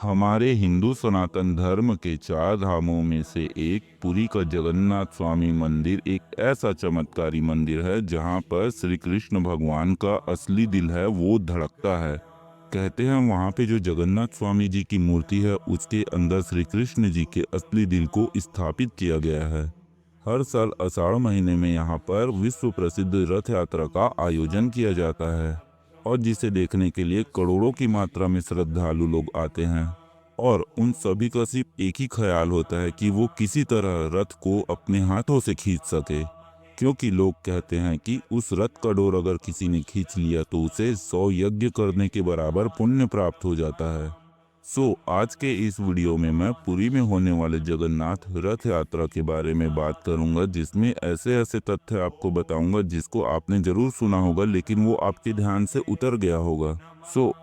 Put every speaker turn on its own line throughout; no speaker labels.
हमारे हिंदू सनातन धर्म के चार धामों में से एक पुरी का जगन्नाथ स्वामी मंदिर एक ऐसा चमत्कारी मंदिर है जहां पर श्री कृष्ण भगवान का असली दिल है वो धड़कता है। कहते हैं वहां पे जो जगन्नाथ स्वामी जी की मूर्ति है उसके अंदर श्री कृष्ण जी के असली दिल को स्थापित किया गया है। हर साल आषाढ़ महीने में यहाँ पर विश्व प्रसिद्ध रथ यात्रा का आयोजन किया जाता है और जिसे देखने के लिए करोड़ों की मात्रा में श्रद्धालु लोग आते हैं और उन सभी का सिर्फ एक ही ख्याल होता है कि वो किसी तरह रथ को अपने हाथों से खींच सके, क्योंकि लोग कहते हैं कि उस रथ का डोर अगर किसी ने खींच लिया तो उसे 100 यज्ञ करने के बराबर पुण्य प्राप्त हो जाता है। आज के इस वीडियो में मैं पुरी में होने वाले जगन्नाथ रथ यात्रा के बारे में बात करूंगा, जिसमें ऐसे ऐसे तथ्य आपको बताऊंगा जिसको आपने जरूर सुना होगा लेकिन वो आपके ध्यान से उतर गया होगा।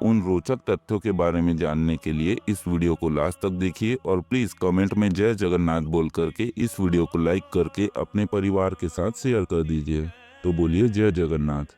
उन रोचक तथ्यों के बारे में जानने के लिए इस वीडियो को लास्ट तक देखिए और प्लीज कमेंट में जय जगन्नाथ बोल करके इस वीडियो को लाइक करके अपने परिवार के साथ शेयर कर दीजिए। तो बोलिए जय जगन्नाथ।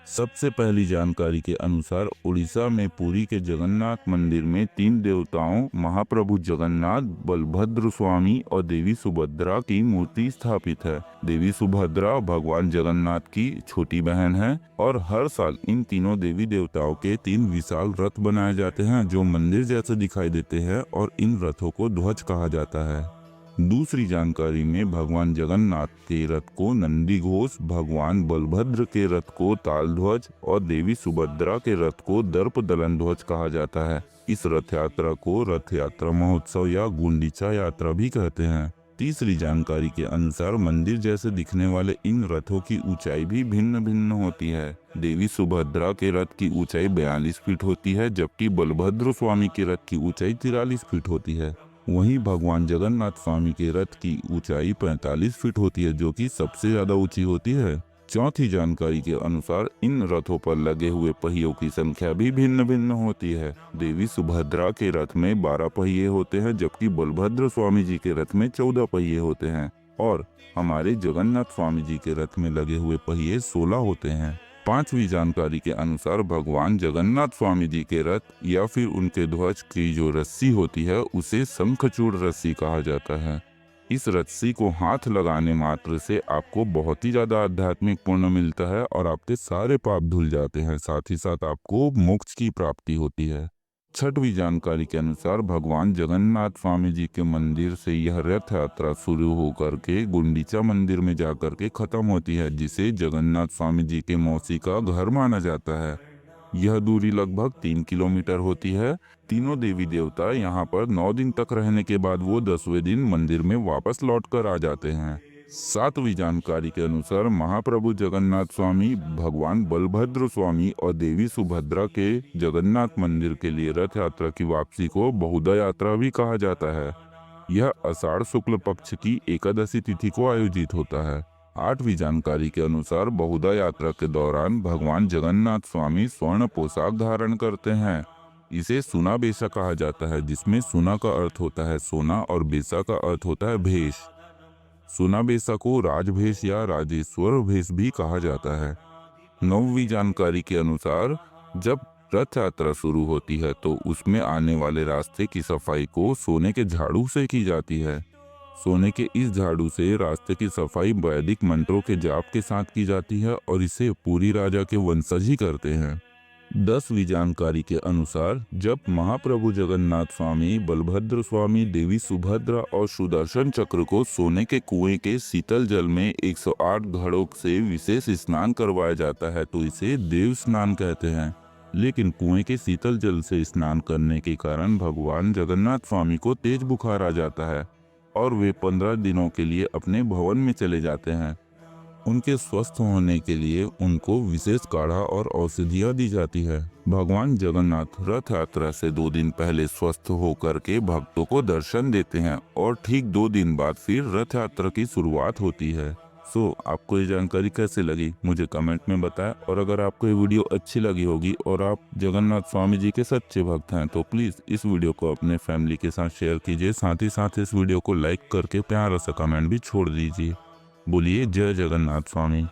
सबसे पहली जानकारी के अनुसार उड़ीसा में पुरी के जगन्नाथ मंदिर में 3 देवताओं महाप्रभु जगन्नाथ, बलभद्र स्वामी और देवी सुभद्रा की मूर्ति स्थापित है। देवी सुभद्रा भगवान जगन्नाथ की छोटी बहन है और हर साल इन तीनों देवी देवताओं के 3 विशाल रथ बनाए जाते हैं जो मंदिर जैसे दिखाई देते हैं और इन रथों को ध्वज कहा जाता है। दूसरी जानकारी में भगवान जगन्नाथ के रथ को नंदी घोष, भगवान बलभद्र के रथ को ताल ध्वज और देवी सुभद्रा के रथ को दर्प दलन ध्वज कहा जाता है। इस रथ यात्रा को रथ यात्रा महोत्सव या गुंडीचा यात्रा भी कहते हैं। तीसरी जानकारी के अनुसार मंदिर जैसे दिखने वाले इन रथों की ऊंचाई भी भिन्न भिन्न होती है। देवी सुभद्रा के रथ की ऊंचाई 42 फीट होती है जबकि बलभद्र स्वामी के रथ की ऊंचाई 43 फीट होती है। वहीं भगवान जगन्नाथ स्वामी के रथ की ऊंचाई 45 फीट होती है जो कि सबसे ज्यादा ऊंची होती है। चौथी जानकारी के अनुसार इन रथों पर लगे हुए पहियों की संख्या भी भिन्न भिन्न होती है। देवी सुभद्रा के रथ में 12 पहिए होते हैं जबकि बलभद्र स्वामी जी के रथ में 14 पहिए होते हैं और हमारे जगन्नाथ स्वामी जी के रथ में लगे हुए पहिए 16 होते हैं। पांचवी जानकारी के अनुसार भगवान जगन्नाथ स्वामी जी के रथ या फिर उनके ध्वज की जो रस्सी होती है उसे शंखचूड़ रस्सी कहा जाता है। इस रस्सी को हाथ लगाने मात्र से आपको बहुत ही ज्यादा आध्यात्मिक पुण्य मिलता है और आपके सारे पाप धुल जाते हैं, साथ ही साथ आपको मोक्ष की प्राप्ति होती है। छठवीं जानकारी के अनुसार भगवान जगन्नाथ स्वामी जी के मंदिर से यह रथ यात्रा शुरू होकर के गुंडीचा मंदिर में जाकर के खत्म होती है, जिसे जगन्नाथ स्वामी जी के मौसी का घर माना जाता है। यह दूरी लगभग 3 किलोमीटर होती है। तीनों देवी देवता यहाँ पर 9 दिन तक रहने के बाद वो 10वें दिन मंदिर में वापस लौट कर आ जाते हैं। सातवीं जानकारी के अनुसार महाप्रभु जगन्नाथ स्वामी, भगवान बलभद्र स्वामी और देवी सुभद्रा के जगन्नाथ मंदिर के लिए रथ यात्रा की वापसी को बहुधा यात्रा भी कहा जाता है। यह आषाढ़ शुक्ल पक्ष की एकादशी तिथि को आयोजित होता है। आठवीं जानकारी के अनुसार बहुधा यात्रा के दौरान भगवान जगन्नाथ स्वामी स्वर्ण पोशाक धारण करते हैं। इसे सुना बेशा कहा जाता है, जिसमें सुना का अर्थ होता है सोना और बेशा का अर्थ होता है भेष। सुना बेशा को राजभेष या राजेश्वर भेष भी कहा जाता है। नौवीं जानकारी के अनुसार जब रथ यात्रा शुरू होती है तो उसमें आने वाले रास्ते की सफाई को सोने के झाड़ू से की जाती है। सोने के इस झाड़ू से रास्ते की सफाई वैदिक मंत्रों के जाप के साथ की जाती है और इसे पुरी राजा के वंशज ही करते हैं। 10वीं जानकारी के अनुसार जब महाप्रभु जगन्नाथ स्वामी, बलभद्र स्वामी, देवी सुभद्रा और सुदर्शन चक्र को सोने के कुएं के शीतल जल में 108 घड़ों से विशेष स्नान करवाया जाता है तो इसे देव स्नान कहते हैं। लेकिन कुएं के शीतल जल से स्नान करने के कारण भगवान जगन्नाथ स्वामी को तेज बुखार आ जाता है और वे 15 दिनों के लिए अपने भवन में चले जाते हैं। उनके स्वस्थ होने के लिए उनको विशेष काढ़ा और औषधियाँ दी जाती है। भगवान जगन्नाथ रथ यात्रा से 2 दिन पहले स्वस्थ होकर के भक्तों को दर्शन देते हैं और ठीक 2 दिन बाद फिर रथ यात्रा की शुरुआत होती है। आपको ये जानकारी कैसे लगी मुझे कमेंट में बताएं और अगर आपको ये वीडियो अच्छी लगी होगी और आप जगन्नाथ स्वामी जी के सच्चे भक्त हैं तो प्लीज़ इस वीडियो को अपने फैमिली के साथ शेयर कीजिए। साथ ही साथ इस वीडियो को लाइक करके प्यारा सा कमेंट भी छोड़ दीजिए। बोलिए जय जगन्नाथ स्वामी।